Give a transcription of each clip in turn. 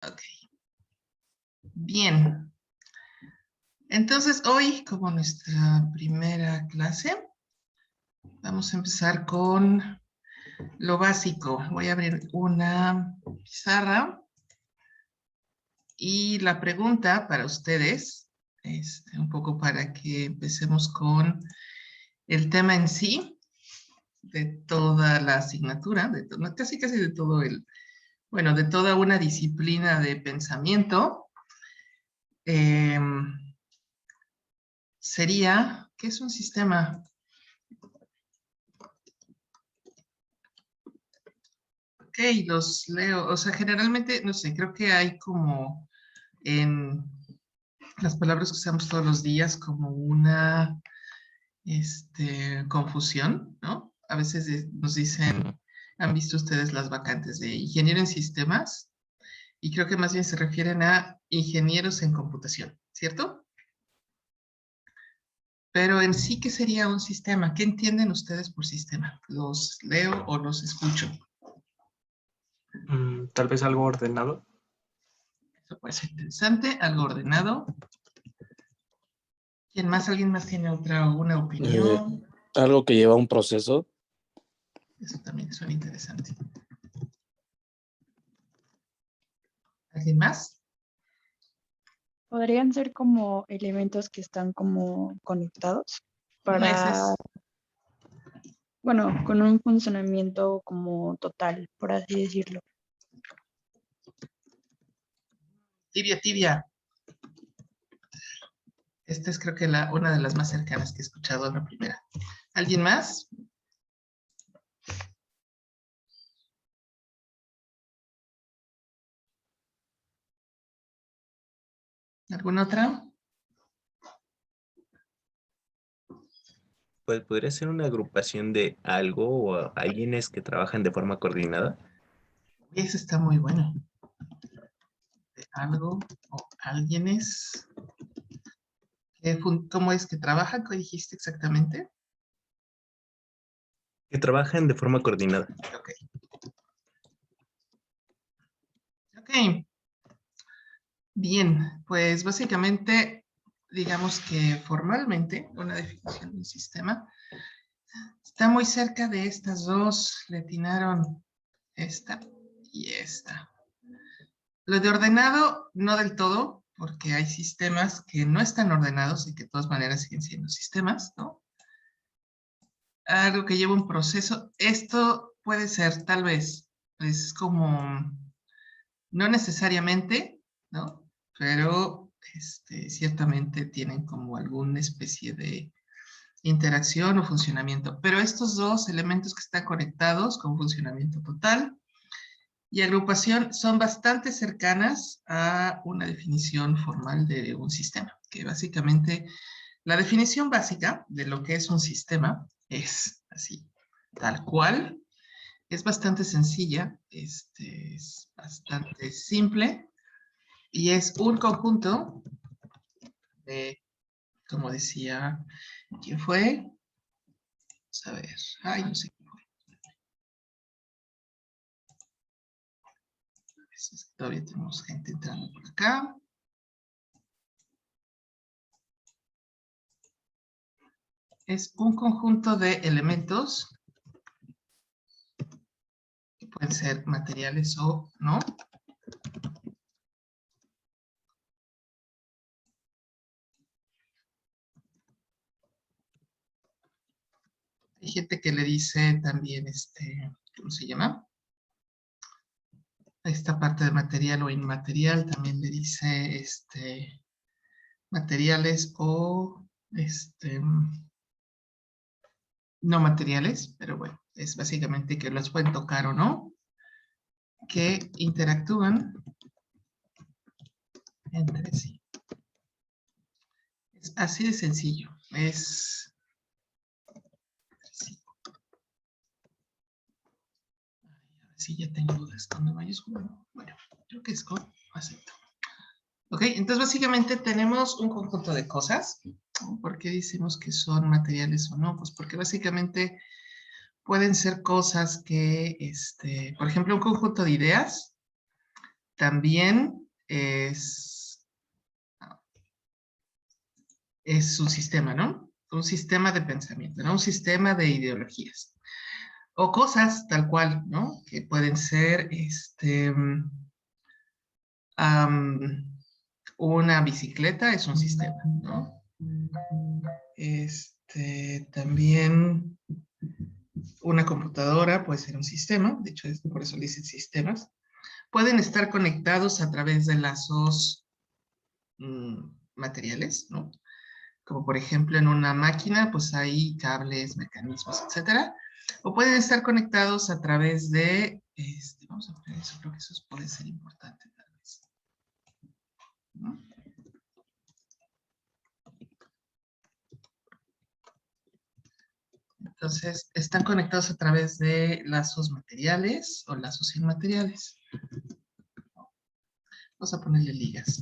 Ok. Bien. Entonces, hoy, como nuestra primera clase, vamos a empezar con lo básico. Voy a abrir una pizarra y la pregunta para ustedes, un poco para que empecemos con el tema en sí, de toda la asignatura, casi de todo bueno, de toda una disciplina de pensamiento. Sería, ¿qué es un sistema? Ok, los leo. O sea, generalmente, no sé, creo que hay como en las palabras que usamos todos los días como una confusión, ¿no? A veces nos dicen, ¿han visto ustedes las vacantes de ingeniero en sistemas? Y creo que más bien se refieren a ingenieros en computación, ¿cierto? Pero en sí, ¿qué sería un sistema? ¿Qué entienden ustedes por sistema? ¿Los leo o los escucho? Tal vez algo ordenado. Eso puede ser interesante, algo ordenado. ¿Quién más? ¿Alguien más tiene una opinión? Algo que lleva un proceso. Eso también suena interesante. ¿Alguien más? Podrían ser como elementos que están como conectados No, ese para, es bueno, con un funcionamiento como total, por así decirlo. tibia. Esta es creo que una de las más cercanas que he escuchado a la primera. ¿Alguien más? ¿Alguna otra? Pues podría ser una agrupación de algo o alguienes que trabajan de forma coordinada. Ese está muy bueno. De algo o alguienes. ¿Cómo es que trabajan? ¿Qué dijiste exactamente? Que trabajan de forma coordinada. Ok. Ok. Bien, pues básicamente, digamos que formalmente una definición de un sistema está muy cerca de estas dos. Le atinaron esta y esta. Lo de ordenado, no del todo, porque hay sistemas que no están ordenados y que de todas maneras siguen siendo sistemas, ¿no? Algo que lleva un proceso. Esto puede ser, tal vez, es como, no necesariamente, ¿no? Pero ciertamente tienen como alguna especie de interacción o funcionamiento. Pero estos dos elementos que están conectados con funcionamiento total y agrupación son bastante cercanas a una definición formal de un sistema, que básicamente la definición básica de lo que es un sistema es así, tal cual, es bastante sencilla, es bastante simple y es un conjunto de, como decía, ¿quién fue? Vamos a ver, ay, no sé quién fue. Todavía tenemos gente entrando por acá. Es un conjunto de elementos que pueden ser materiales o no. Hay gente que le dice también, ¿cómo se llama? Esta parte de material o inmaterial también le dice, materiales o, no materiales, pero bueno, es básicamente que los pueden tocar o no, que interactúan entre sí. Es así de sencillo. Es sí. Sí, ya tengo dudas con mayúscula. Bueno, creo que es con acepto. Ok, entonces básicamente tenemos un conjunto de cosas. ¿Por qué decimos que son materiales o no? Pues porque básicamente pueden ser cosas que, por ejemplo, un conjunto de ideas también es un sistema, ¿no? Un sistema de pensamiento, ¿no? Un sistema de ideologías. O cosas tal cual, ¿no? Que pueden ser una bicicleta es un sistema, ¿no? También una computadora puede ser un sistema, de hecho por eso le dicen sistemas. Pueden estar conectados a través de lazos materiales, ¿no? Como por ejemplo en una máquina, pues hay cables, mecanismos, etcétera. O pueden estar conectados a través de, vamos a poner eso, creo que eso puede ser importante tal vez. ¿No? Entonces, están conectados a través de lazos materiales o lazos inmateriales. Vamos a ponerle ligas.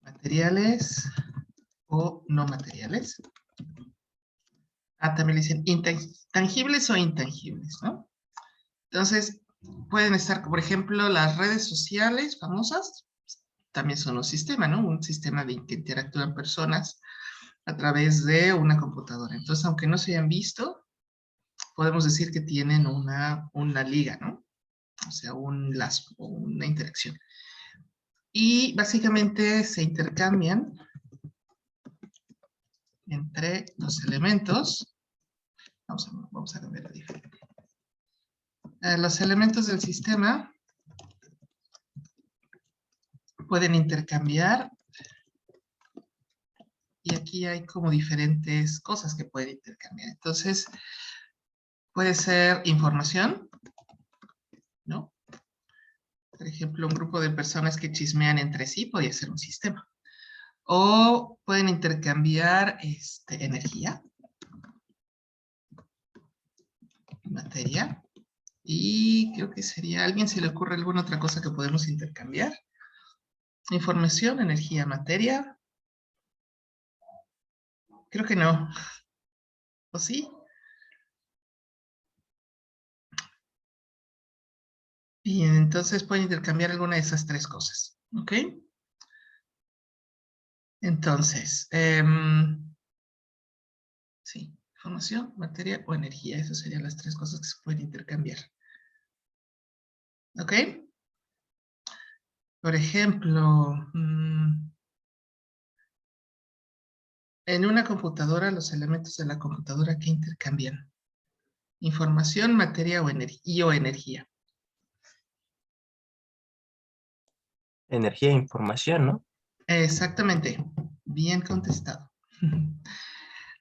Materiales o no materiales. También le dicen tangibles o intangibles, ¿no? Entonces, pueden estar, por ejemplo, las redes sociales famosas, también son un sistema, ¿no? Un sistema de que interactúan personas a través de una computadora. Entonces, aunque no se hayan visto, podemos decir que tienen una liga, ¿no? O sea, un lazo o una interacción. Y básicamente se intercambian entre los elementos. Vamos a cambiar diferente. Los elementos del sistema pueden intercambiar. Y aquí hay como diferentes cosas que pueden intercambiar. Entonces, puede ser información, ¿no? Por ejemplo, un grupo de personas que chismean entre sí podría ser un sistema. O pueden intercambiar energía, materia. Y creo que sería, ¿a alguien se le ocurre alguna otra cosa que podemos intercambiar? Información, energía, materia. Creo que no. ¿O sí? Bien, entonces pueden intercambiar alguna de esas tres cosas. ¿Ok? Entonces, sí, información, materia o energía. Esas serían las tres cosas que se pueden intercambiar. ¿Ok? Por ejemplo, en una computadora, los elementos de la computadora que intercambian. Información, materia o energía. Energía e información, ¿no? Exactamente. Bien contestado.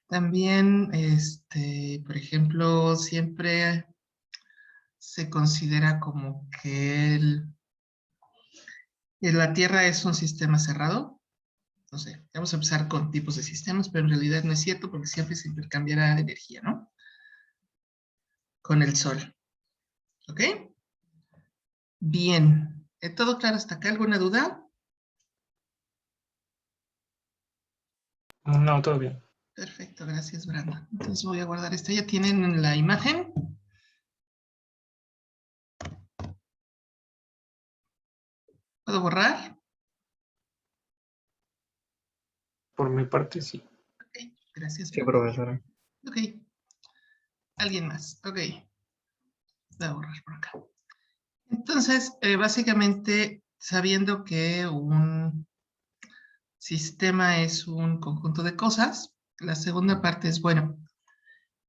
También, por ejemplo, siempre se considera como que la Tierra es un sistema cerrado. No sé, vamos a empezar con tipos de sistemas, pero en realidad no es cierto porque siempre se intercambiará energía, ¿no? Con el Sol. ¿Ok? Bien. ¿Todo claro hasta acá? ¿Alguna duda? No, todo bien. Perfecto, gracias, Brandon. Entonces voy a guardar esto. ¿Ya tienen la imagen? ¿Puedo borrar? Por mi parte, sí. Ok, gracias. Sí, profesora. Ok. ¿Alguien más? Ok. Voy a borrar por acá. Entonces, básicamente, sabiendo que un sistema es un conjunto de cosas, la segunda parte es, bueno,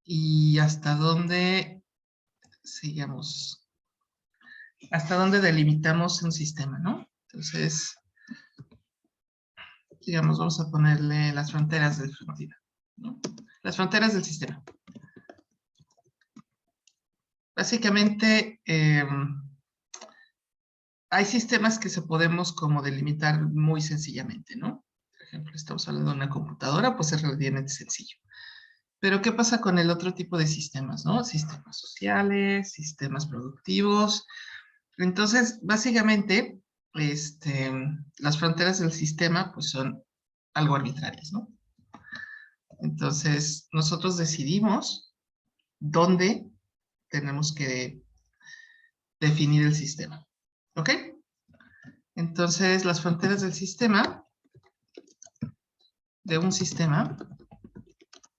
¿y hasta dónde, sigamos, hasta dónde delimitamos un sistema, ¿no? Entonces, digamos, vamos a ponerle las fronteras del sistema, ¿no? Las fronteras del sistema. Básicamente, hay sistemas que se podemos como delimitar muy sencillamente, ¿no? Por ejemplo, estamos hablando de una computadora, pues es relativamente sencillo. Pero ¿qué pasa con el otro tipo de sistemas, no? Sistemas sociales, sistemas productivos. Entonces, básicamente, las fronteras del sistema, pues son algo arbitrarias, ¿no? Entonces, nosotros decidimos dónde tenemos que definir el sistema. ¿Ok? Entonces, las fronteras del sistema, de un sistema,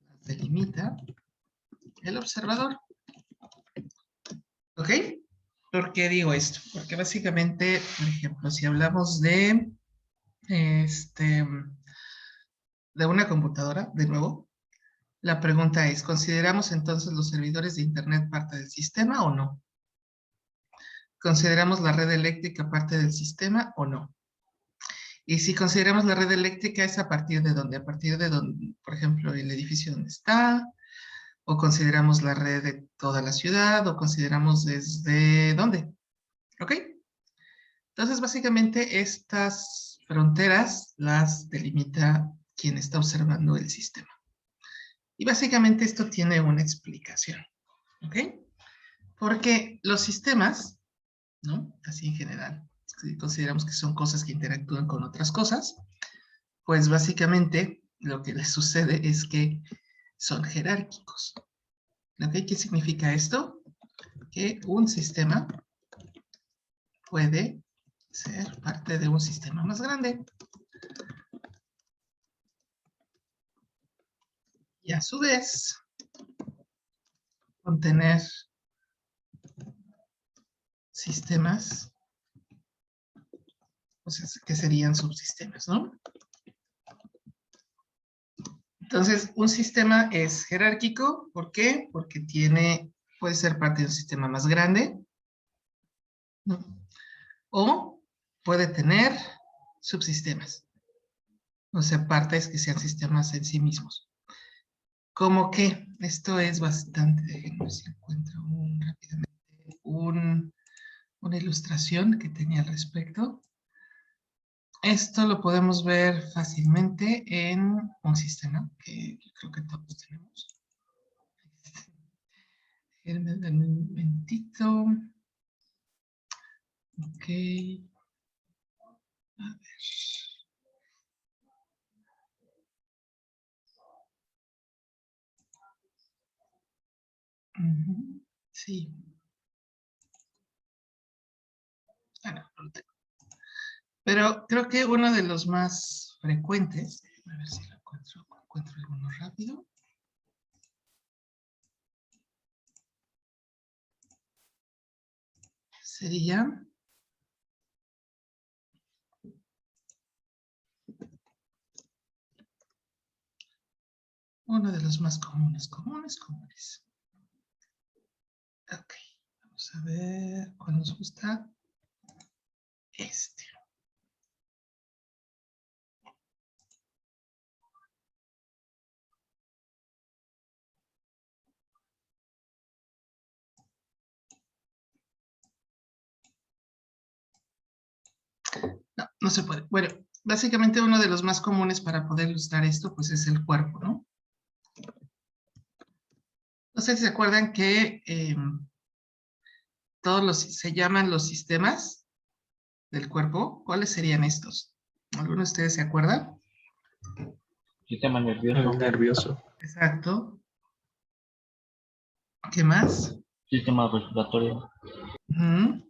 las delimita el observador. ¿Ok? ¿Por qué digo esto? Porque básicamente, por ejemplo, si hablamos de una computadora, de nuevo, la pregunta es, ¿consideramos entonces los servidores de Internet parte del sistema o no? ¿Consideramos la red eléctrica parte del sistema o no? Y si consideramos la red eléctrica, ¿es a partir de dónde? A partir de donde, por ejemplo, el edificio donde está, o consideramos la red de toda la ciudad, o consideramos desde dónde. ¿Ok? Entonces, básicamente, estas fronteras las delimita quien está observando el sistema. Y básicamente esto tiene una explicación. ¿Ok? Porque los sistemas, ¿no? Así en general, si consideramos que son cosas que interactúan con otras cosas, pues básicamente lo que les sucede es que son jerárquicos. ¿Ok? ¿Qué significa esto? Que un sistema puede ser parte de un sistema más grande. Y a su vez, contener sistemas, o sea, que serían subsistemas, ¿no? Entonces, un sistema es jerárquico. ¿Por qué? Porque puede ser parte de un sistema más grande, ¿no? O puede tener subsistemas. O sea, partes que sean sistemas en sí mismos. Como que esto es bastante, déjenme ver si encuentro rápidamente una ilustración que tenía al respecto. Esto lo podemos ver fácilmente en un sistema que yo creo que todos tenemos. Denme un momentito. Ok. A ver. Sí. Ah, no, no lo tengo. Pero creo que uno de los más frecuentes, a ver si lo encuentro alguno rápido. Sería uno de los más comunes. Ok, vamos a ver cuál nos gusta. Este. No, no se puede. Bueno, básicamente uno de los más comunes para poder ilustrar esto, pues es el cuerpo, ¿no? No sé si se acuerdan que se llaman los sistemas del cuerpo. ¿Cuáles serían estos? ¿Alguno de ustedes se acuerda? Sistema nervioso. El nervioso. Exacto. ¿Qué más? Sistema respiratorio. ¿Qué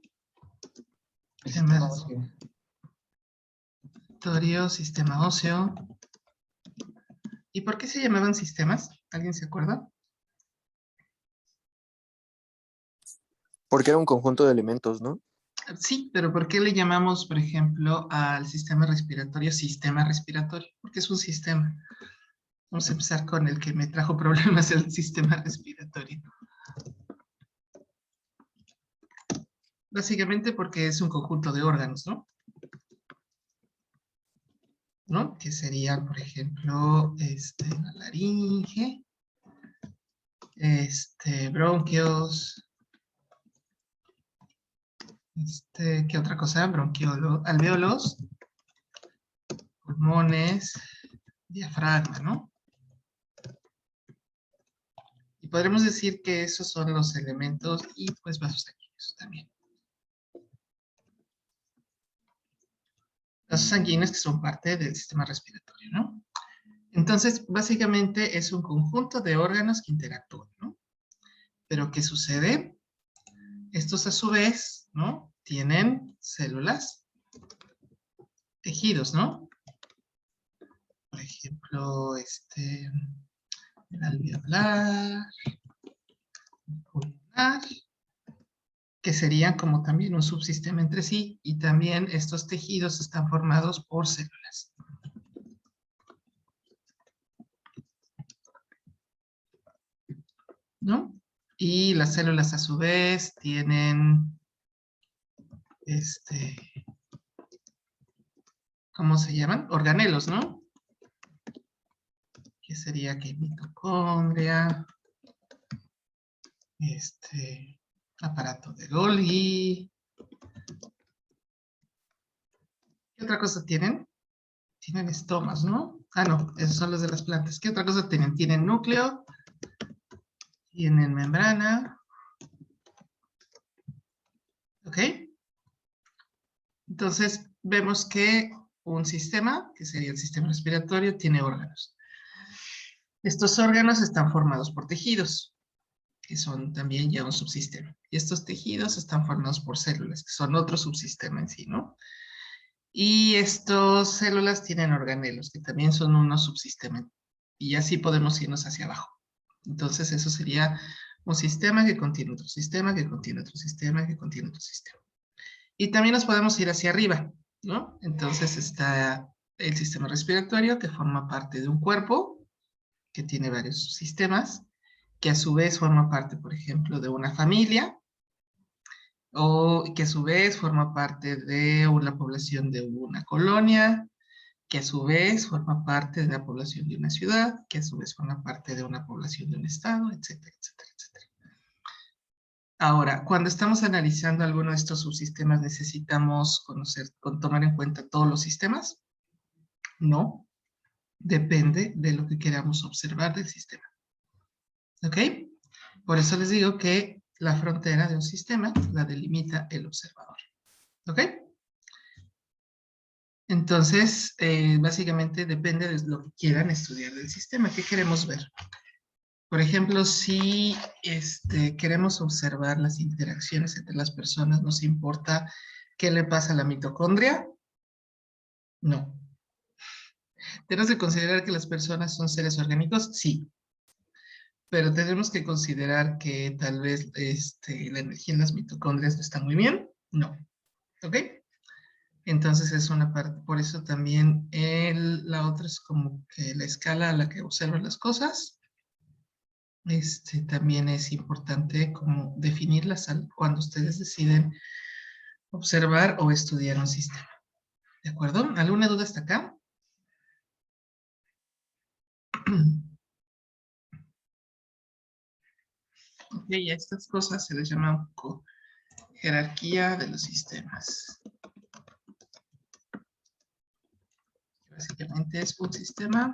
más? Sistema óseo. ¿Y por qué se llamaban sistemas? ¿Alguien se acuerda? Porque era un conjunto de elementos, ¿no? Sí, pero ¿por qué le llamamos, por ejemplo, al sistema respiratorio sistema respiratorio? Porque es un sistema. Vamos a empezar con el que me trajo problemas, el sistema respiratorio. Básicamente porque es un conjunto de órganos, ¿no? ¿No? Que serían, por ejemplo, la laringe, bronquios, ¿qué otra cosa? Alvéolos, pulmones, diafragma, ¿no? Y podremos decir que esos son los elementos y pues vasos sanguíneos también. Vasos sanguíneos que son parte del sistema respiratorio, ¿no? Entonces, básicamente es un conjunto de órganos que interactúan, ¿no? Pero ¿qué sucede? Estos a su vez, ¿no? tienen células, tejidos, ¿no? Por ejemplo, el alveolar, el pulmonar, que serían como también un subsistema entre sí, y también estos tejidos están formados por células. ¿No? Y las células a su vez tienen, ¿cómo se llaman? Organelos, ¿no? Que sería que mitocondria, aparato de Golgi. ¿Qué otra cosa tienen? Tienen estomas, ¿no? Ah, no, esos son los de las plantas. ¿Qué otra cosa tienen? Tienen núcleo, tienen membrana. ¿Ok? Entonces, vemos que un sistema, que sería el sistema respiratorio, tiene órganos. Estos órganos están formados por tejidos, que son también ya un subsistema. Y estos tejidos están formados por células, que son otro subsistema en sí, ¿no? Y estas células tienen organelos, que también son unos subsistemas. Y así podemos irnos hacia abajo. Entonces, eso sería un sistema que contiene otro sistema, que contiene otro sistema, que contiene otro sistema. Y también nos podemos ir hacia arriba, ¿no? Entonces está el sistema respiratorio, que forma parte de un cuerpo, que tiene varios sistemas, que a su vez forma parte, por ejemplo, de una familia, o que a su vez forma parte de una población de una colonia, que a su vez forma parte de la población de una ciudad, que a su vez forma parte de una población de un estado, etcétera, etcétera, etcétera. Ahora, cuando estamos analizando alguno de estos subsistemas, ¿necesitamos tomar en cuenta todos los sistemas? No, depende de lo que queramos observar del sistema. ¿Ok? Por eso les digo que la frontera de un sistema la delimita el observador. ¿Ok? Entonces, básicamente depende de lo que quieran estudiar del sistema. ¿Qué queremos ver? Por ejemplo, si queremos observar las interacciones entre las personas, ¿nos importa qué le pasa a la mitocondria? No. ¿Tenemos que considerar que las personas son seres orgánicos? Sí. Pero tenemos que considerar que tal vez la energía en las mitocondrias no está muy bien. No. ¿Ok? Entonces es una parte, por eso también la otra es como que la escala a la que observan las cosas. También es importante como definirlas cuando ustedes deciden observar o estudiar un sistema. ¿De acuerdo? ¿Alguna duda hasta acá? Ok, a estas cosas se les llama un poco jerarquía de los sistemas. Básicamente es un sistema,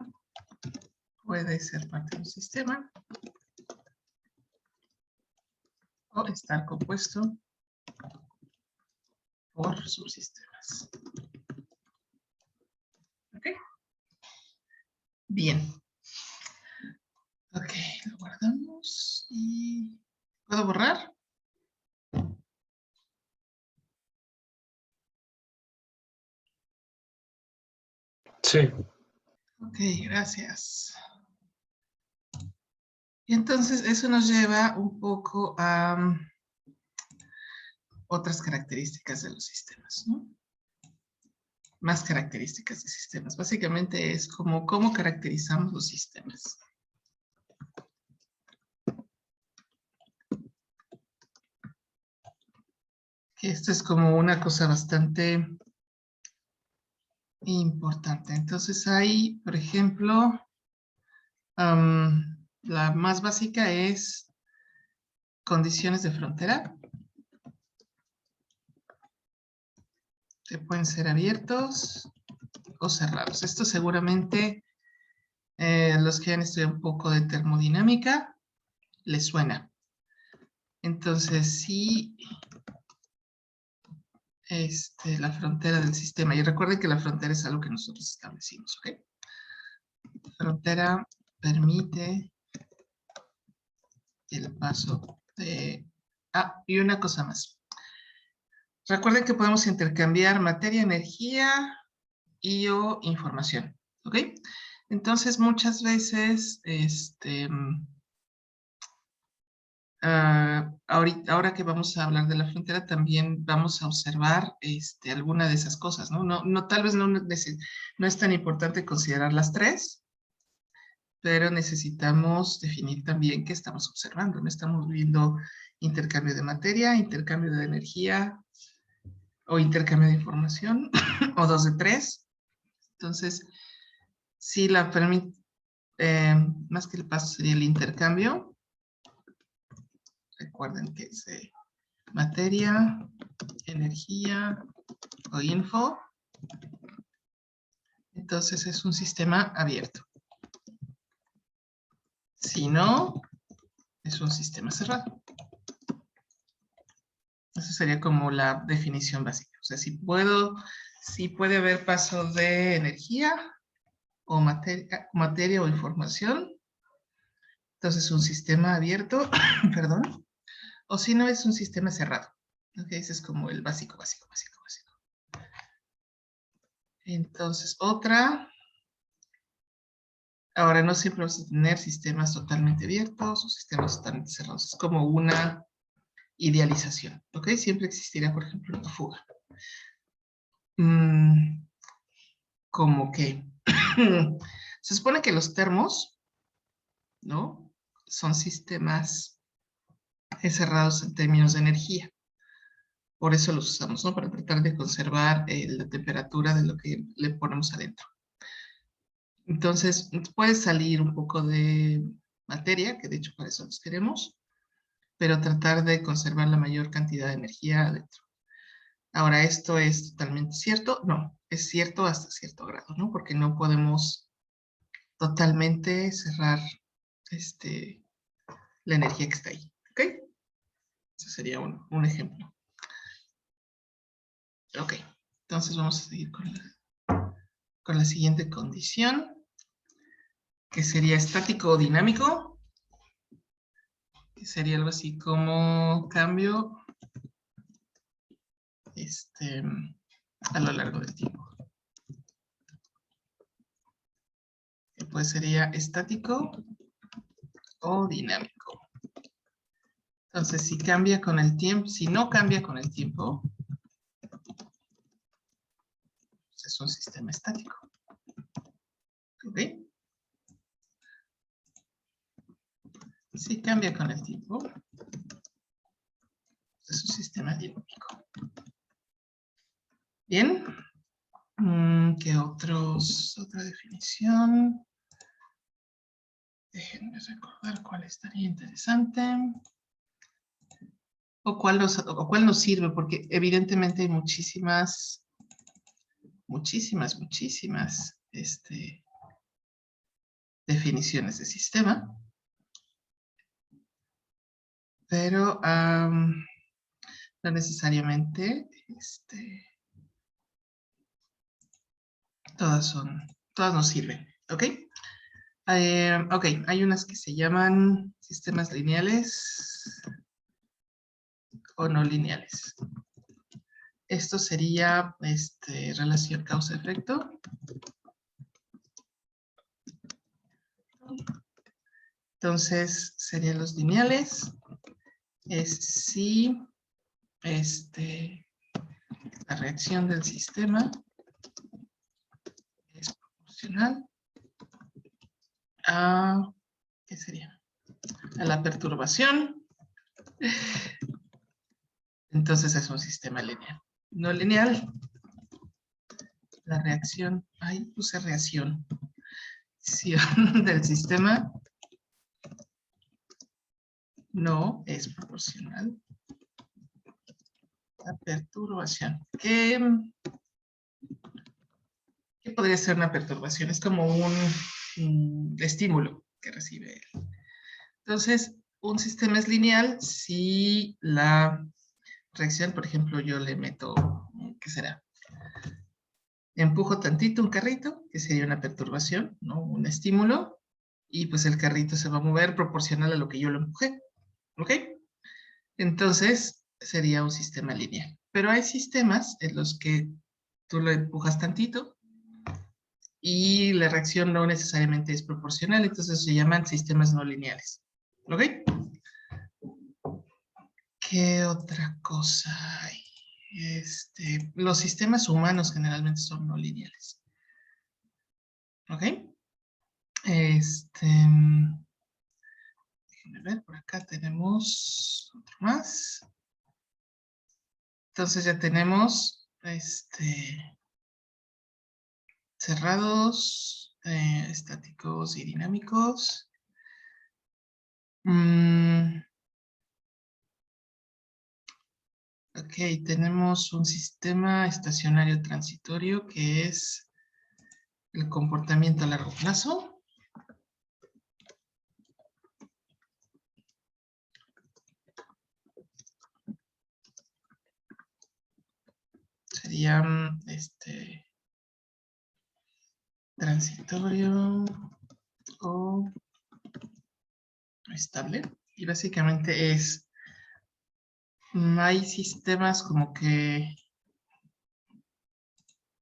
puede ser parte de un sistema o estar compuesto por subsistemas. ¿Ok? Bien. Ok, lo guardamos y... ¿Puedo borrar? Sí. Ok, gracias. Y entonces eso nos lleva un poco a otras características de los sistemas, ¿no? Más características de sistemas. Básicamente es como cómo caracterizamos los sistemas. Que esto es como una cosa bastante importante. Entonces hay, por ejemplo, la más básica es condiciones de frontera. Que pueden ser abiertos o cerrados. Esto seguramente los que han estudiado un poco de termodinámica les suena. Entonces, sí, la frontera del sistema. Y recuerden que la frontera es algo que nosotros establecimos, ¿ok? La frontera permite el paso de... Ah, y una cosa más. Recuerden que podemos intercambiar materia, energía y o información, ¿ok? Entonces, muchas veces, ahora que vamos a hablar de la frontera, también vamos a observar alguna de esas cosas, ¿no? Tal vez no es tan importante considerar las tres, pero necesitamos definir también qué estamos observando. No estamos viendo intercambio de materia, intercambio de energía o intercambio de información o 2 de 3. Entonces, si la permite, más que el paso sería el intercambio. Recuerden que es materia, energía o info. Entonces es un sistema abierto. Si no, es un sistema cerrado. Esa sería como la definición básica. O sea, si puede haber paso de energía o materia o información, entonces un sistema abierto, perdón, o si no es un sistema cerrado. Ok, ese es como el básico. Entonces, ahora no siempre vamos a tener sistemas totalmente abiertos o sistemas totalmente cerrados. Es como una idealización, ¿ok? Siempre existirá, por ejemplo, una fuga. Como que se supone que los termos, ¿no? Son sistemas cerrados en términos de energía. Por eso los usamos, ¿no? Para tratar de conservar la temperatura de lo que le ponemos adentro. Entonces, puede salir un poco de materia, que de hecho para eso los queremos, pero tratar de conservar la mayor cantidad de energía adentro. Ahora, ¿esto es totalmente cierto? No, es cierto hasta cierto grado, ¿no? Porque no podemos totalmente cerrar la energía que está ahí, ¿ok? Ese sería un ejemplo. Ok, entonces vamos a seguir con la siguiente condición, que sería estático o dinámico, que sería algo así como cambio a lo largo del tiempo. Pues sería estático o dinámico. Entonces, si cambia con el tiempo, si no cambia con el tiempo, pues es un sistema estático. ¿Ok? Si cambia con el tiempo, pues es un sistema dinámico. Bien. ¿Qué otra definición? Déjenme recordar cuál estaría interesante. O cuál nos sirve, porque evidentemente hay muchísimas definiciones de sistema. Pero no necesariamente todas nos sirven, ¿ok? Ok, hay unas que se llaman sistemas lineales o no lineales. Esto sería relación causa-efecto. Entonces, serían los lineales. Es si la reacción del sistema es proporcional a, ¿qué sería? A la perturbación. Entonces es un sistema lineal. No lineal. La reacción, ahí puse reacción del sistema no es proporcional a perturbación. ¿Qué podría ser una perturbación? Es como un estímulo que recibe él. Entonces, un sistema es lineal si la reacción, por ejemplo, yo le meto, ¿qué será? Empujo tantito un carrito, que sería una perturbación, ¿no? Un estímulo, y pues el carrito se va a mover proporcional a lo que yo lo empujé, ¿ok? Entonces, sería un sistema lineal. Pero hay sistemas en los que tú lo empujas tantito y la reacción no necesariamente es proporcional, entonces se llaman sistemas no lineales. ¿Ok? ¿Qué otra cosa hay? Los sistemas humanos generalmente son no lineales. ¿Ok? Déjenme ver, por acá tenemos otro más. Entonces ya tenemos cerrados, estáticos y dinámicos. Ok, tenemos un sistema estacionario transitorio que es el comportamiento a largo plazo. Sería transitorio o estable. Y básicamente hay sistemas como que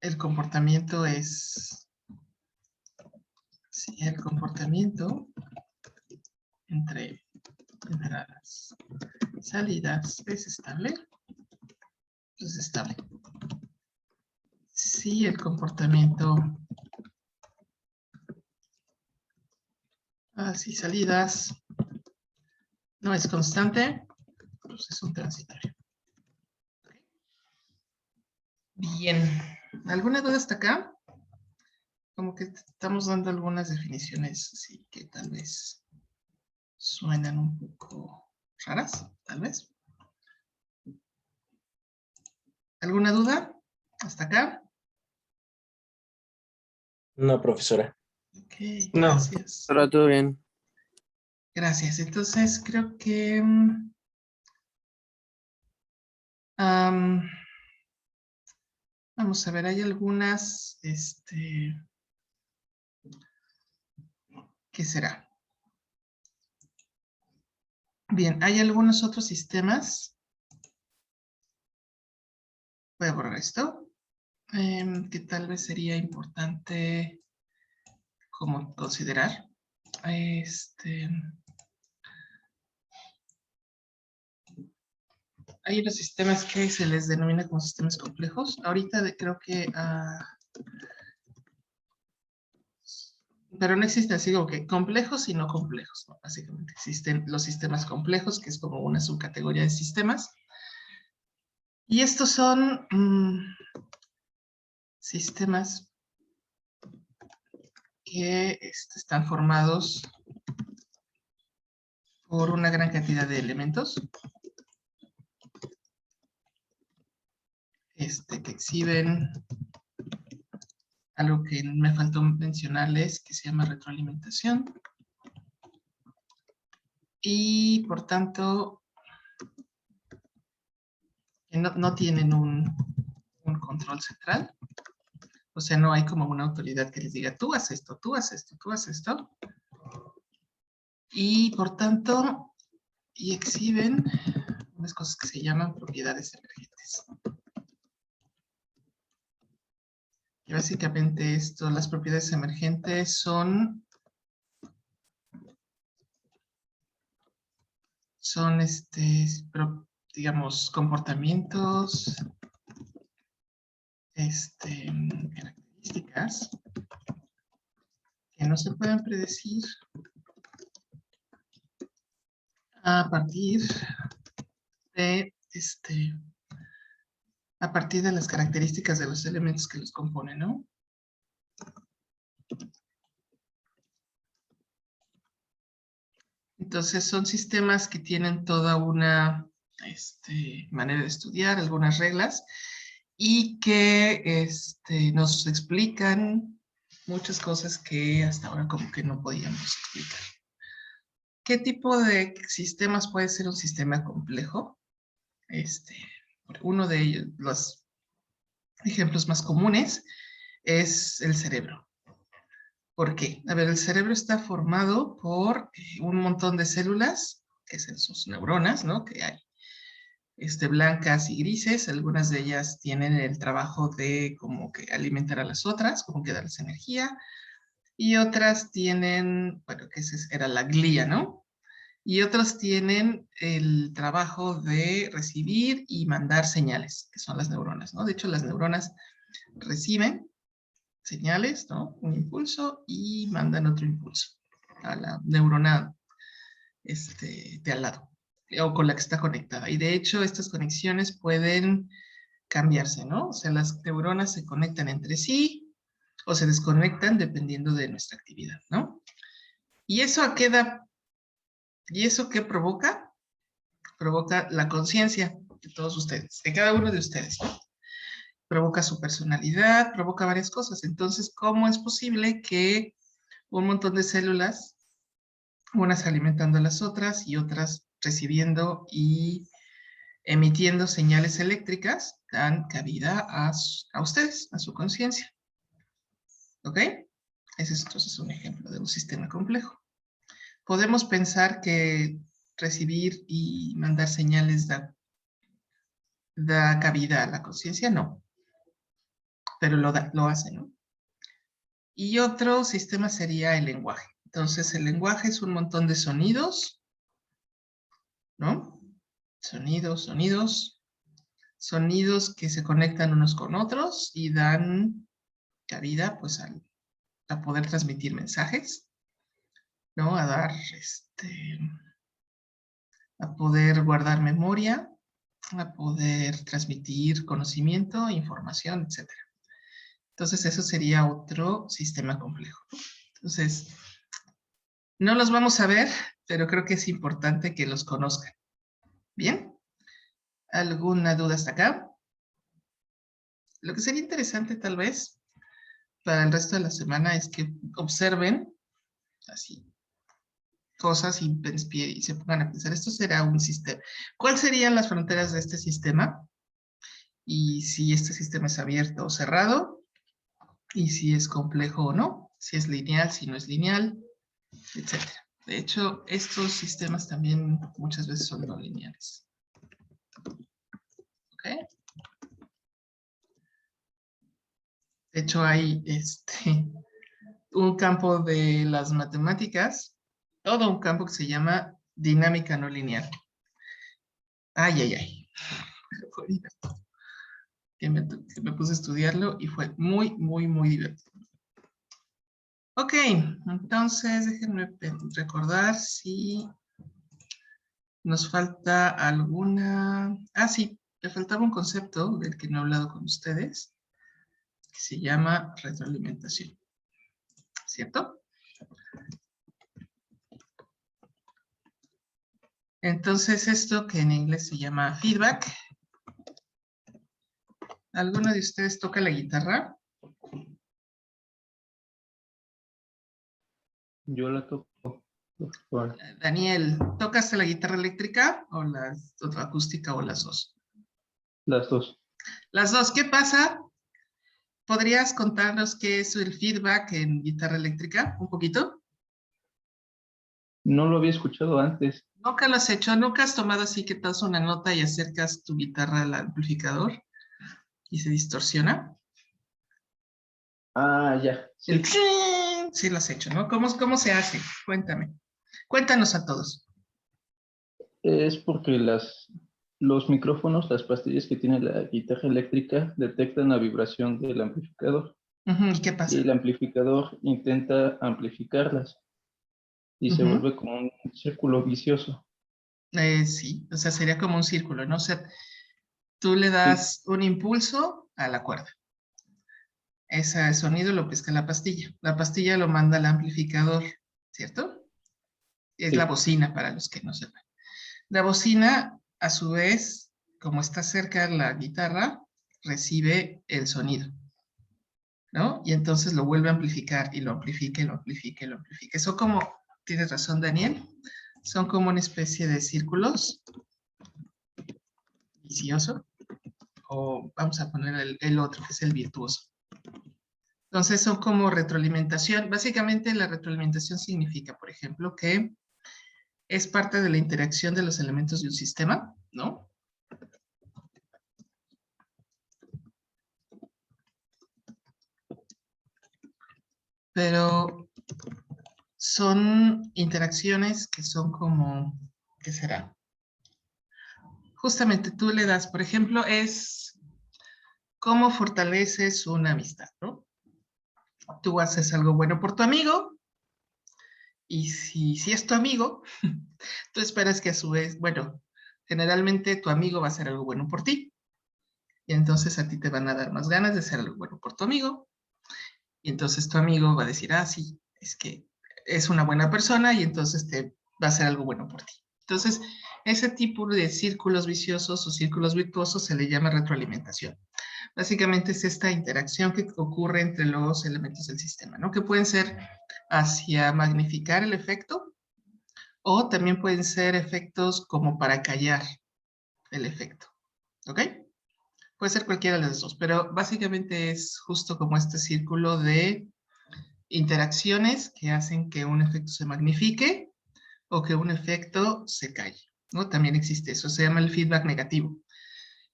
el comportamiento es, sí, el comportamiento entre entradas y salidas es estable. Es estable. Si el comportamiento y salidas no es constante, pues es un transitorio. Bien, ¿alguna duda hasta acá? Como que estamos dando algunas definiciones así que tal vez suenan un poco raras, tal vez. ¿Alguna duda hasta acá? No, profesora. Ok, No. gracias. Ahora todo bien. Gracias. Entonces creo que vamos a ver, hay algunas, ¿qué será? Bien, hay algunos otros sistemas. Voy a borrar esto. Que tal vez sería importante como considerar. Hay unos sistemas que se les denomina como sistemas complejos. Ahorita creo que pero no existe así como que complejos y no complejos, ¿no? Básicamente existen los sistemas complejos, que es como una subcategoría de sistemas. Y estos son sistemas que están formados por una gran cantidad de elementos que exhiben algo que me faltó mencionarles, que se llama retroalimentación. Y por tanto, no tienen un control central. O sea, no hay como una autoridad que les diga, tú haz esto, tú haz esto, tú haz esto. Y por tanto, exhiben unas cosas que se llaman propiedades emergentes. Y básicamente las propiedades emergentes son digamos, comportamientos, características que no se pueden predecir a partir de las características de los elementos que los componen, ¿no? Entonces son sistemas que tienen toda una manera de estudiar, algunas reglas, y que nos explican muchas cosas que hasta ahora como que no podíamos explicar. ¿Qué tipo de sistemas puede ser un sistema complejo? Uno de ellos, los ejemplos más comunes, es el cerebro. ¿Por qué? A ver, el cerebro está formado por un montón de células, que son sus neuronas, ¿no? Que hay blancas y grises. Algunas de ellas tienen el trabajo de como que alimentar a las otras, como que darles energía. Y otras tienen, bueno, que esa era la glía, ¿no? Y otros tienen el trabajo de recibir y mandar señales, que son las neuronas, ¿no? De hecho, las neuronas reciben señales, ¿no? Un impulso y mandan otro impulso a la neurona de al lado o con la que está conectada. Y de hecho, estas conexiones pueden cambiarse, ¿no? O sea, las neuronas se conectan entre sí o se desconectan dependiendo de nuestra actividad, ¿no? ¿Y eso a qué da? ¿Y eso qué provoca? Provoca la conciencia de todos ustedes, de cada uno de ustedes, ¿no? Provoca su personalidad, provoca varias cosas. Entonces, ¿cómo es posible que un montón de células, unas alimentando a las otras y otras recibiendo y emitiendo señales eléctricas, dan cabida a ustedes, a su conciencia? ¿Ok? Ese es entonces un ejemplo de un sistema complejo. Podemos pensar que recibir y mandar señales da cabida a la conciencia, no. Pero lo hace, ¿no? Y otro sistema sería el lenguaje. Entonces, el lenguaje es un montón de sonidos, ¿no? Sonidos que se conectan unos con otros y dan cabida, pues, a poder transmitir mensajes, ¿no? A dar, a poder guardar memoria, a poder transmitir conocimiento, información, etc. Entonces, eso sería otro sistema complejo. Entonces, no los vamos a ver, pero creo que es importante que los conozcan. ¿Bien? ¿Alguna duda hasta acá? Lo que sería interesante tal vez para el resto de la semana es que observen así cosas y se pongan a pensar, esto será un sistema. ¿Cuáles serían las fronteras de este sistema? Y si este sistema es abierto o cerrado, y si es complejo o no, si es lineal, si no es lineal, etc. De hecho, estos sistemas también muchas veces son no lineales. ¿Ok? De hecho, hay un campo de las matemáticas, todo un campo que se llama dinámica no lineal. Ay, ay, ay. Fue divertido. Que me puse a estudiarlo y fue muy, muy, muy divertido. Ok, entonces déjenme recordar si nos falta alguna... Ah, sí, le faltaba un concepto del que no he hablado con ustedes, que se llama retroalimentación. ¿Cierto? Entonces, esto que en inglés se llama feedback. ¿Alguno de ustedes toca la guitarra? Yo la toco. Bueno, Daniel, ¿tocas la guitarra eléctrica o la otra acústica o las dos? las dos. Las dos, ¿qué pasa? ¿Podrías contarnos qué es el feedback en guitarra eléctrica? ¿Un poquito? No lo había escuchado antes. ¿Nunca lo has hecho? ¿Nunca has tomado así que das una nota y acercas tu guitarra al amplificador y se distorsiona? Ah, ya. Sí. El trin. Sí lo has hecho, ¿no? ¿Cómo se hace? Cuéntame. Cuéntanos a todos. Es porque los micrófonos, las pastillas que tiene la guitarra eléctrica, detectan la vibración del amplificador. ¿Y qué pasa? Y el amplificador intenta amplificarlas. Y se vuelve como un círculo vicioso. Sí, o sea, sería como un círculo, ¿no? O sea, tú le das un impulso a la cuerda. Ese sonido lo pesca la pastilla. La pastilla lo manda al amplificador, ¿cierto? Es la bocina para los que no sepan. La bocina, a su vez, como está cerca de la guitarra, recibe el sonido, ¿no? Y entonces lo vuelve a amplificar y lo amplifica y lo amplifica y lo amplifica. Eso como, tienes razón, Daniel, son como una especie de círculos vicioso, o vamos a poner el otro, que es el virtuoso. Entonces son como retroalimentación. Básicamente la retroalimentación significa, por ejemplo, que es parte de la interacción de los elementos de un sistema, ¿no? pero son interacciones que son como, ¿qué será? Justamente tú le das, por ejemplo, es cómo fortaleces una amistad, ¿no? Tú haces algo bueno por tu amigo y si es tu amigo, tú esperas que a su vez, bueno, generalmente tu amigo va a hacer algo bueno por ti y entonces a ti te van a dar más ganas de hacer algo bueno por tu amigo y entonces tu amigo va a decir, ah, sí, es que es una buena persona y entonces te va a hacer algo bueno por ti. Entonces, ese tipo de círculos viciosos o círculos virtuosos se le llama retroalimentación. Básicamente es esta interacción que ocurre entre los elementos del sistema, ¿no? Que pueden ser hacia magnificar el efecto o también pueden ser efectos como para callar el efecto, ¿ok? Puede ser cualquiera de las dos, pero básicamente es justo como este círculo de interacciones que hacen que un efecto se magnifique o que un efecto se calle, ¿no? También existe eso, se llama el feedback negativo.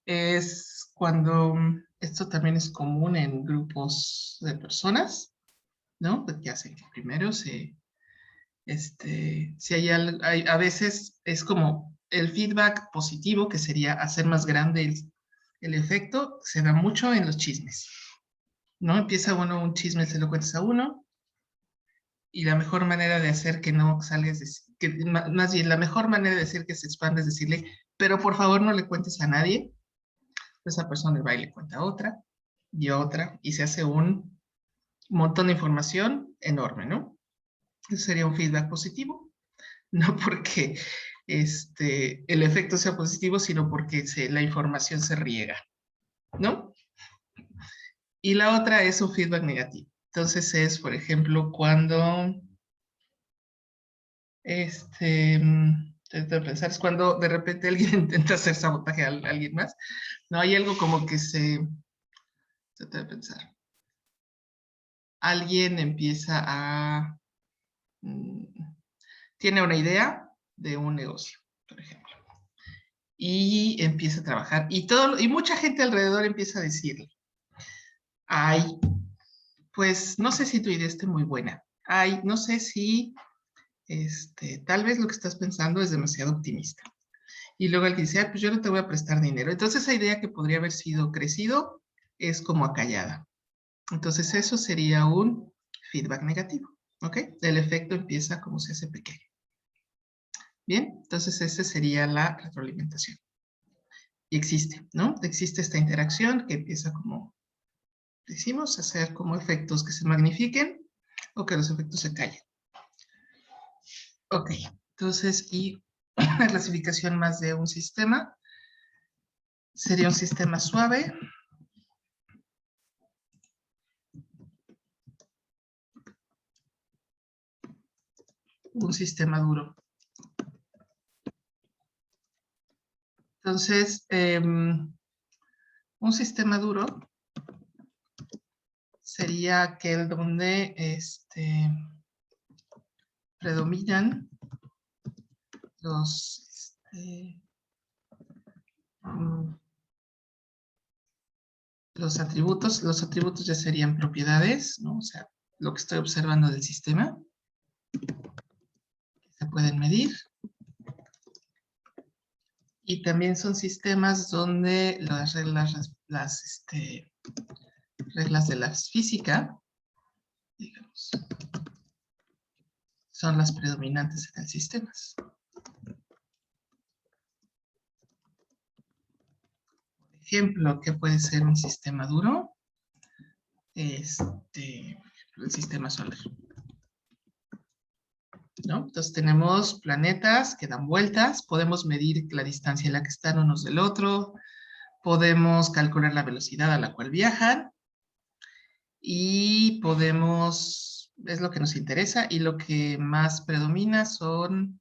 Es cuando, esto también es común en grupos de personas, ¿no? Que hacen que primero si a veces es como el feedback positivo, que sería hacer más grande el efecto, se da mucho en los chismes, ¿no? Empieza uno un chisme, se lo cuentas a uno, y la mejor manera de hacer que no salgas, más bien la mejor manera de decir que se expande es decirle, pero por favor no le cuentes a nadie. Esa persona va y le cuenta a otra, y se hace un montón de información enorme, ¿no? Eso sería un feedback positivo, no porque el efecto sea positivo, sino porque la información se riega, ¿no? Y la otra es un feedback negativo. Entonces es, por ejemplo, cuando, pensar, es cuando de repente alguien intenta hacer sabotaje a alguien más, ¿no? Hay algo como que trata de pensar. Alguien empieza a, tiene una idea de un negocio, por ejemplo, y empieza a trabajar, y mucha gente alrededor empieza a decirle, ay, pues no sé si tu idea esté muy buena, ay, no sé si, tal vez lo que estás pensando es demasiado optimista. Y luego alguien dice, ay, pues yo no te voy a prestar dinero. Entonces esa idea que podría haber sido crecido es como acallada. Entonces eso sería un feedback negativo, ¿ok? El efecto empieza como se hace pequeño. Bien, entonces esa sería la retroalimentación. Y existe, ¿no? Existe esta interacción que empieza como, decimos, a hacer como efectos que se magnifiquen o que los efectos se callen. Ok, entonces, y la clasificación más de un sistema sería un sistema suave, un sistema duro. Entonces, un sistema duro sería aquel donde predominan los, los atributos ya serían propiedades, ¿no? O sea, lo que estoy observando del sistema, que se pueden medir. Y también son sistemas donde las reglas de la física, digamos, son las predominantes en el sistema. Por ejemplo, ¿qué puede ser un sistema duro? El sistema solar, ¿no? Entonces tenemos planetas que dan vueltas, podemos medir la distancia en la que están unos del otro, podemos calcular la velocidad a la cual viajan y podemos, es lo que nos interesa, y lo que más predomina son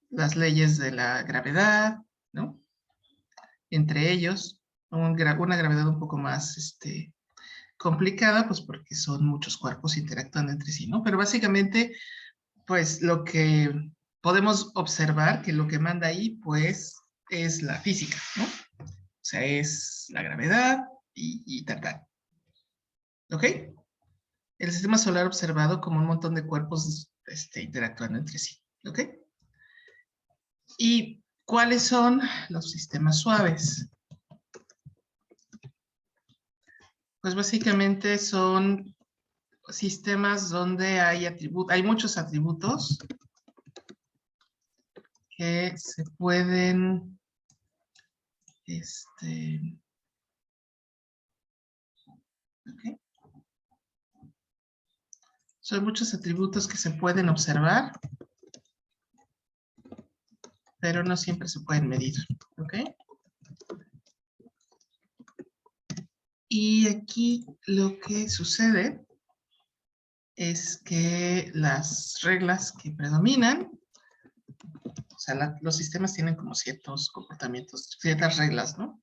las leyes de la gravedad, ¿no? Entre ellos, una gravedad un poco más complicada, pues porque son muchos cuerpos interactuando entre sí, ¿no? Pero básicamente, pues lo que podemos observar, que lo que manda ahí, pues, es la física, ¿no? O sea, es la gravedad y tal, tal. ¿Ok? el sistema solar observado como un montón de cuerpos interactuando entre sí. ¿Ok? ¿Y cuáles son los sistemas suaves? Pues básicamente son sistemas donde hay muchos atributos que se pueden ¿okay? Son muchos atributos que se pueden observar, pero no siempre se pueden medir. ¿Ok? Y aquí lo que sucede es que las reglas que predominan, o sea, los sistemas tienen como ciertos comportamientos, ciertas reglas, ¿no?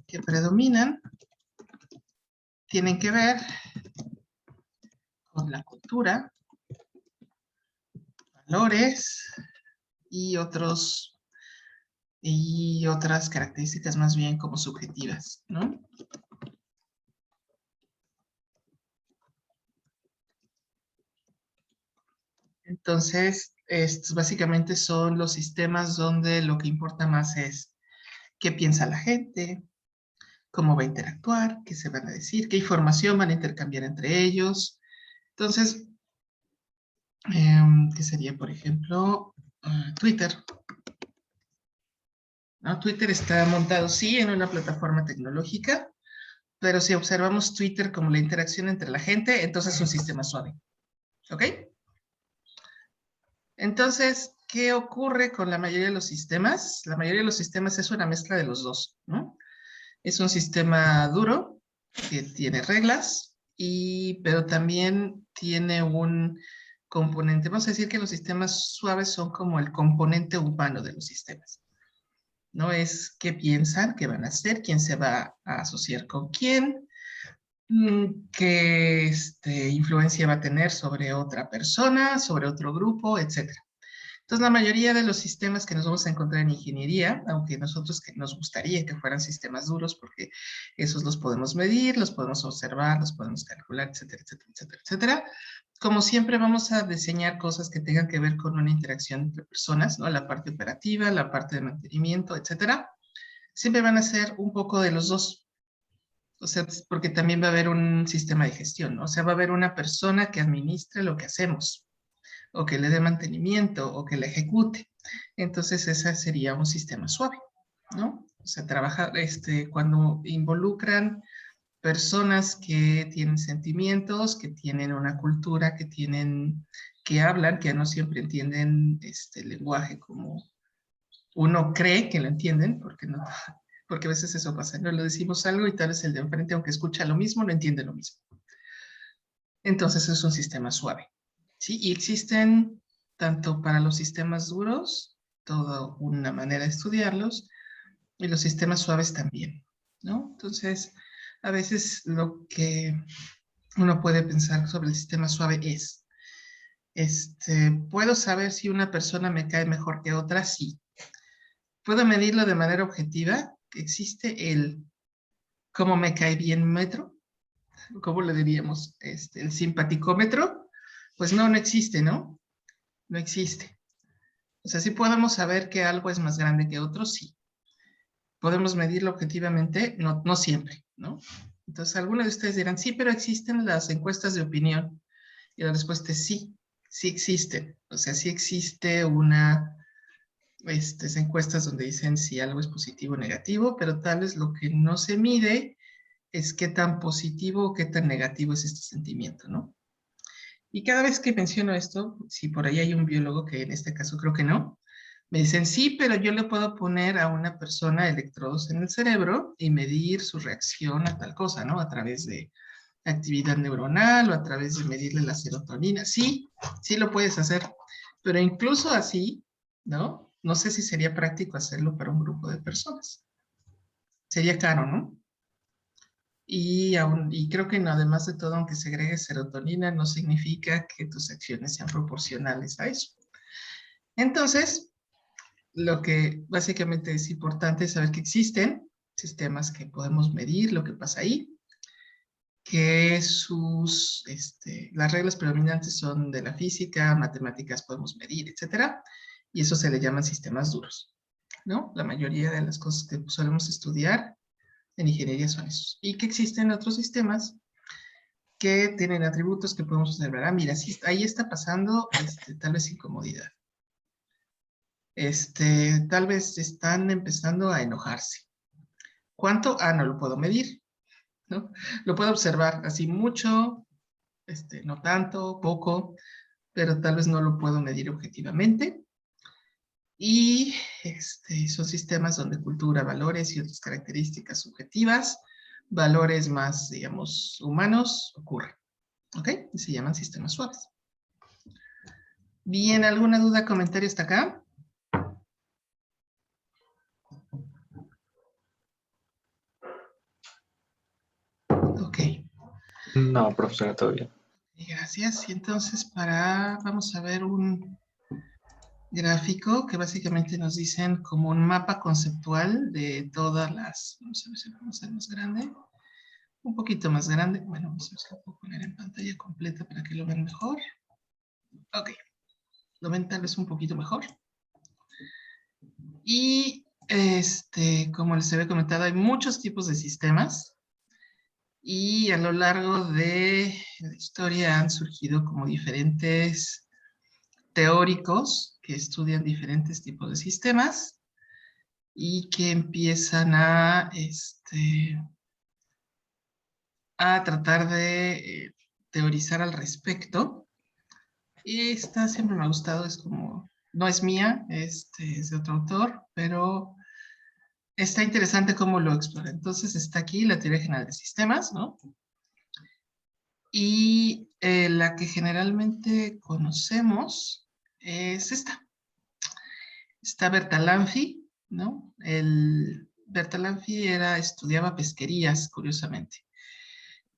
Que predominan, tienen que ver con la cultura, valores y otras características más bien como subjetivas, ¿no? Entonces, estos básicamente son los sistemas donde lo que importa más es qué piensa la gente, cómo va a interactuar, qué se van a decir, qué información van a intercambiar entre ellos. Entonces, ¿qué sería, por ejemplo, Twitter? ¿No? Twitter está montado, sí, en una plataforma tecnológica, pero si observamos Twitter como la interacción entre la gente, entonces es un sistema suave. ¿Ok? Entonces, ¿qué ocurre con la mayoría de los sistemas? La mayoría de los sistemas es una mezcla de los dos, ¿no? Es un sistema duro que tiene reglas, pero también tiene un componente. Vamos a decir que los sistemas suaves son como el componente urbano de los sistemas. No es qué piensan, qué van a hacer, quién se va a asociar con quién, qué influencia va a tener sobre otra persona, sobre otro grupo, etc. Entonces, la mayoría de los sistemas que nos vamos a encontrar en ingeniería, aunque nosotros nos gustaría que fueran sistemas duros, porque esos los podemos medir, los podemos observar, los podemos calcular, etcétera, etcétera, etcétera, etcétera. Como siempre, vamos a diseñar cosas que tengan que ver con una interacción entre personas, ¿no? La parte operativa, la parte de mantenimiento, etcétera. Siempre van a ser un poco de los dos. O sea, porque también va a haber un sistema de gestión, ¿no? O sea, va a haber una persona que administre lo que hacemos, o que le dé mantenimiento, o que le ejecute. Entonces, ese sería un sistema suave, ¿no? O sea, trabaja, cuando involucran personas que tienen sentimientos, que tienen una cultura, que hablan, que no siempre entienden el lenguaje como uno cree que lo entienden, porque a veces eso pasa, no le decimos algo y tal vez el de enfrente, aunque escucha lo mismo, no entiende lo mismo. Entonces es un sistema suave, ¿sí? Y existen, tanto para los sistemas duros, toda una manera de estudiarlos, y los sistemas suaves también, ¿no? Entonces, a veces lo que uno puede pensar sobre el sistema suave es, ¿puedo saber si una persona me cae mejor que otra? Sí. ¿Puedo medirlo de manera objetiva? ¿Existe el cómo me cae bien metro? ¿Cómo le diríamos? ¿El simpaticómetro? Pues no existe, ¿no? No existe. O sea, sí podemos saber que algo es más grande que otro, sí. ¿Podemos medirlo objetivamente? No, no siempre, ¿no? Entonces, algunos de ustedes dirán, sí, pero existen las encuestas de opinión. Y la respuesta es sí, sí existen. O sea, sí existe encuestas donde dicen si algo es positivo o negativo, pero tal vez lo que no se mide es qué tan positivo o qué tan negativo es este sentimiento, ¿no? Y cada vez que menciono esto, si por ahí hay un biólogo, que en este caso creo que no, me dicen, sí, pero yo le puedo poner a una persona electrodos en el cerebro y medir su reacción a tal cosa, ¿no? A través de actividad neuronal o a través de medirle la serotonina. Sí, sí lo puedes hacer, pero incluso así, ¿no? No sé si sería práctico hacerlo para un grupo de personas. Sería caro, ¿no? Y creo que no, además de todo, aunque segregue serotonina, no significa que tus acciones sean proporcionales a eso. Entonces, lo que básicamente es importante es saber que existen sistemas que podemos medir lo que pasa ahí, que las reglas predominantes son de la física, matemáticas podemos medir, etcétera, y eso se le llaman sistemas duros, ¿no? La mayoría de las cosas que solemos estudiar en ingeniería son esos. Y que existen otros sistemas que tienen atributos que podemos observar. Ah, mira, sí, ahí está pasando tal vez incomodidad. Tal vez están empezando a enojarse. ¿Cuánto? Ah, no lo puedo medir, ¿no? Lo puedo observar así mucho, no tanto, poco, pero tal vez no lo puedo medir objetivamente. Y son sistemas donde cultura, valores y otras características subjetivas, valores más, digamos, humanos, ocurren. ¿Ok? Y se llaman sistemas suaves. Bien, ¿alguna duda, comentario hasta acá? Ok. No, profesora, todo bien. Gracias. Y entonces vamos a ver un gráfico que básicamente nos dicen como un mapa conceptual de todas las, vamos a ver si lo vamos a hacer más grande, un poquito más grande, bueno, vamos a ver si lo puedo poner en pantalla completa para que lo vean mejor. Ok, lo ven tal vez un poquito mejor. Y como les había comentado, hay muchos tipos de sistemas y a lo largo de la historia han surgido como diferentes teóricos que estudian diferentes tipos de sistemas y que empiezan a tratar de teorizar al respecto. Y esta siempre me ha gustado, es como, no es mía, es de otro autor, pero está interesante cómo lo explora. Entonces está aquí la teoría general de sistemas, ¿no? Y la que generalmente conocemos es esta. Está Bertalanffy, ¿no? Bertalanffy estudiaba pesquerías, curiosamente.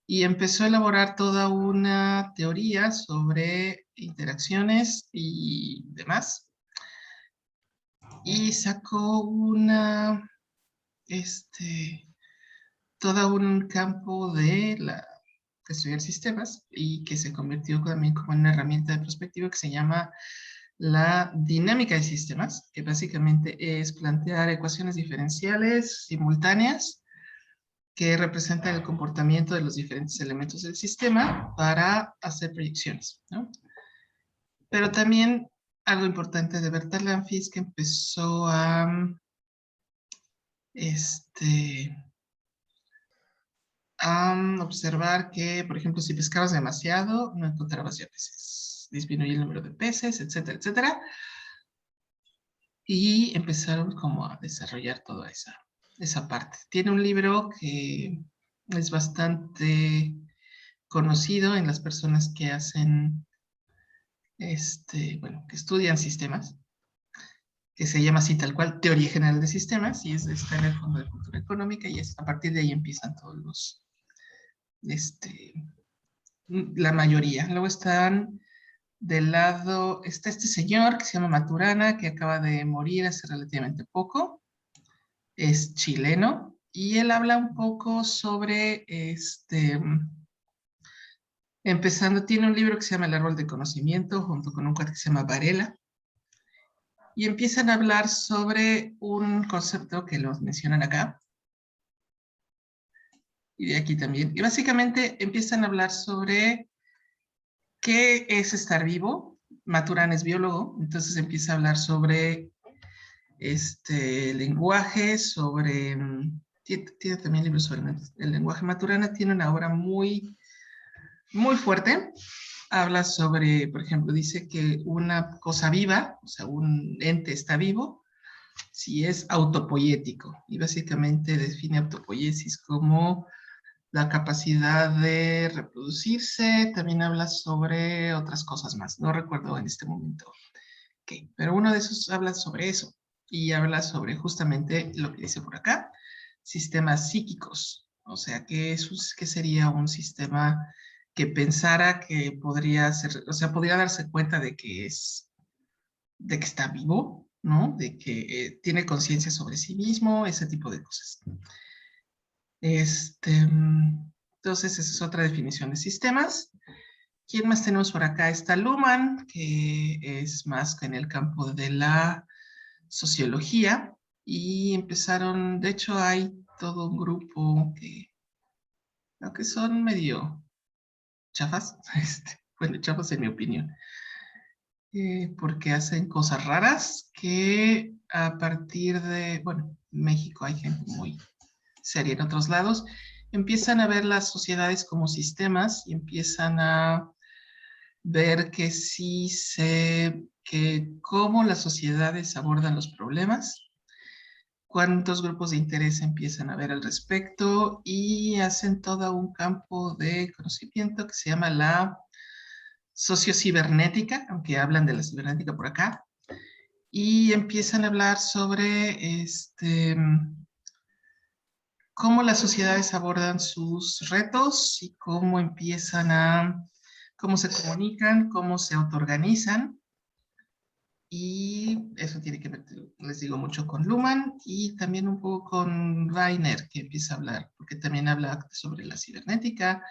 Y empezó a elaborar toda una teoría sobre interacciones y demás. Y sacó todo un campo de estudiar sistemas y que se convirtió también como en una herramienta de perspectiva que se llama la dinámica de sistemas, que básicamente es plantear ecuaciones diferenciales simultáneas que representan el comportamiento de los diferentes elementos del sistema para hacer proyecciones, ¿no? Pero también algo importante de Bertalanffy es que empezó a observar que, por ejemplo, si pescabas demasiado, no encontrabas ya peces. Disminuye el número de peces, etcétera, etcétera. Y empezaron como a desarrollar toda esa parte. Tiene un libro que es bastante conocido en las personas que hacen, que estudian sistemas, que se llama así tal cual, Teoría General de Sistemas, y está en el Fondo de Cultura Económica, y a partir de ahí empiezan todos los, la mayoría. Luego están del lado, está este señor que se llama Maturana, que acaba de morir hace relativamente poco, es chileno, y él habla un poco sobre, tiene un libro que se llama El Árbol de Conocimiento, junto con un cuate que se llama Varela, y empiezan a hablar sobre un concepto que los mencionan acá, y de aquí también, y básicamente empiezan a hablar sobre qué es estar vivo. Maturana es biólogo, entonces empieza a hablar sobre lenguaje, sobre... Tiene también libros sobre el lenguaje. Maturana tiene una obra muy, muy fuerte. Habla sobre, por ejemplo, dice que una cosa viva, o sea, un ente está vivo, si es autopoiético. Y básicamente define autopoiesis como la capacidad de reproducirse. También habla sobre otras cosas más. No recuerdo en este momento qué, pero uno de esos habla sobre eso. Y habla sobre justamente lo que dice por acá, sistemas psíquicos. O sea, ¿qué sería un sistema que pensara que podría ser, o sea, podría darse cuenta de que está vivo, ¿no? De que tiene conciencia sobre sí mismo, ese tipo de cosas. Entonces, esa es otra definición de sistemas. ¿Quién más tenemos por acá? Está Luhmann, que es más en el campo de la sociología. Y empezaron, de hecho hay todo un grupo que creo que son medio chafas, bueno, chafas en mi opinión, porque hacen cosas raras que a partir de, bueno, en México hay gente muy seria, en otros lados, empiezan a ver las sociedades como sistemas y empiezan a ver que sí que cómo las sociedades abordan los problemas, cuántos grupos de interés empiezan a ver al respecto y hacen todo un campo de conocimiento que se llama la sociocibernética, aunque hablan de la cibernética por acá, y empiezan a hablar sobre cómo las sociedades abordan sus retos y cómo cómo se comunican, cómo se autoorganizan. Y eso tiene que ver, les digo, mucho con Luhmann y también un poco con Reiner, que empieza a hablar, porque también habla sobre la cibernética,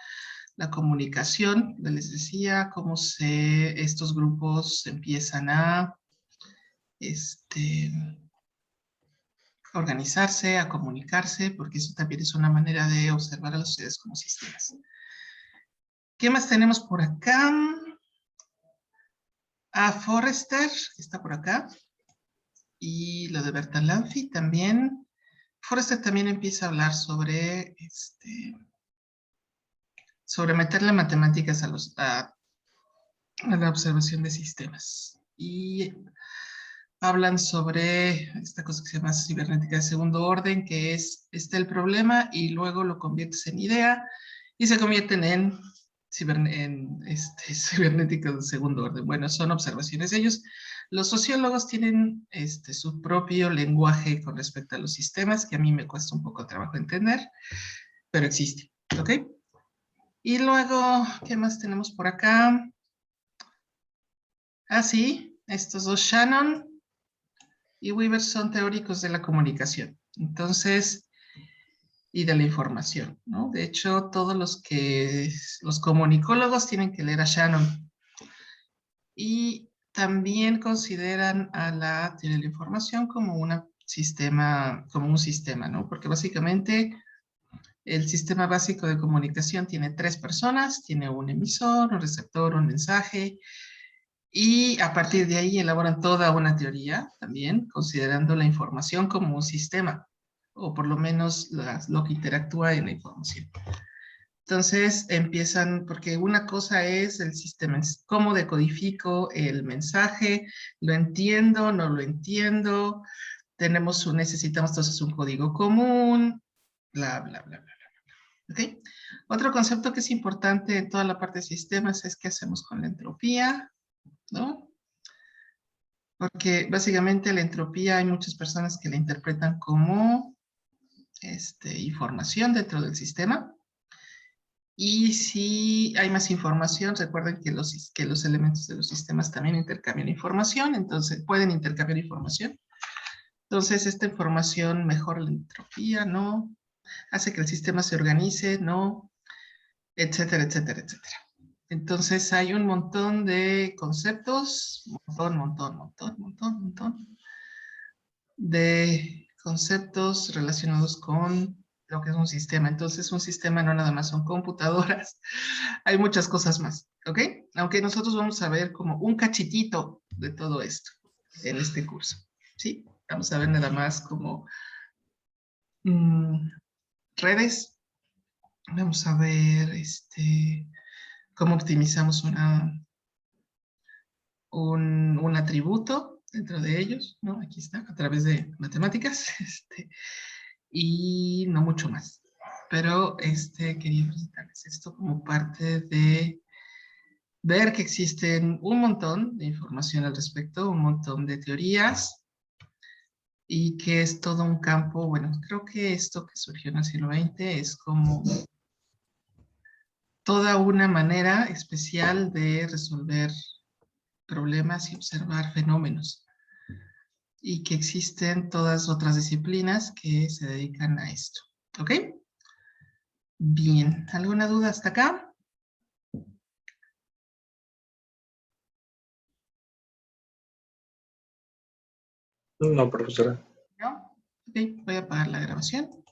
la comunicación, les decía, cómo estos grupos empiezan a organizarse, a comunicarse, porque eso también es una manera de observar a las sociedades como sistemas. ¿Qué más tenemos por acá? A Forrester, que está por acá, y lo de Bertalanffy también. Forrester también empieza a hablar sobre meterle matemáticas a la observación de sistemas. Y hablan sobre esta cosa que se llama cibernética de segundo orden, que es el problema y luego lo conviertes en idea y se convierten en cibernética de segundo orden. Bueno, son observaciones de ellos. Los sociólogos tienen su propio lenguaje con respecto a los sistemas, que a mí me cuesta un poco de trabajo entender, pero existe, ¿ok? Y luego, ¿qué más tenemos por acá? Ah, sí, estos dos, Shannon y Weaver, son teóricos de la comunicación. Entonces, y de la información, ¿no? De hecho, todos los comunicólogos tienen que leer a Shannon. Y también consideran a la teoría de la información como un sistema, ¿no? Porque básicamente el sistema básico de comunicación tiene 3 personas, tiene un emisor, un receptor, un mensaje, y a partir de ahí elaboran toda una teoría también, considerando la información como un sistema, o por lo menos lo que interactúa en la información. Entonces empiezan, porque una cosa es el sistema, cómo decodifico el mensaje, lo entiendo, no lo entiendo, necesitamos entonces un código común, bla, bla, bla, bla, bla. ¿Ok? Otro concepto que es importante en toda la parte de sistemas es qué hacemos con la entropía, ¿no? Porque básicamente la entropía hay muchas personas que la interpretan como información dentro del sistema. Y si hay más información, recuerden que los elementos de los sistemas también intercambian información, entonces pueden intercambiar información. Entonces, esta información mejora la entropía, ¿no? Hace que el sistema se organice, ¿no? Etcétera, etcétera, etcétera. Entonces, hay un montón de conceptos, montón de conceptos relacionados con lo que es un sistema. Entonces, un sistema no nada más son computadoras, hay muchas cosas más, ¿ok? Aunque nosotros vamos a ver como un cachitito de todo esto en este curso, ¿sí? Vamos a ver nada más como redes, vamos a ver cómo optimizamos un atributo dentro de ellos, ¿no? Aquí está, a través de matemáticas, y no mucho más. Pero quería presentarles esto como parte de ver que existen un montón de información al respecto, un montón de teorías, y que es todo un campo, bueno, creo que esto que surgió en el siglo XX es como toda una manera especial de resolver problemas y observar fenómenos, y que existen todas otras disciplinas que se dedican a esto, ¿ok? Bien, ¿alguna duda hasta acá? No, profesora. ¿No? Ok, voy a apagar la grabación.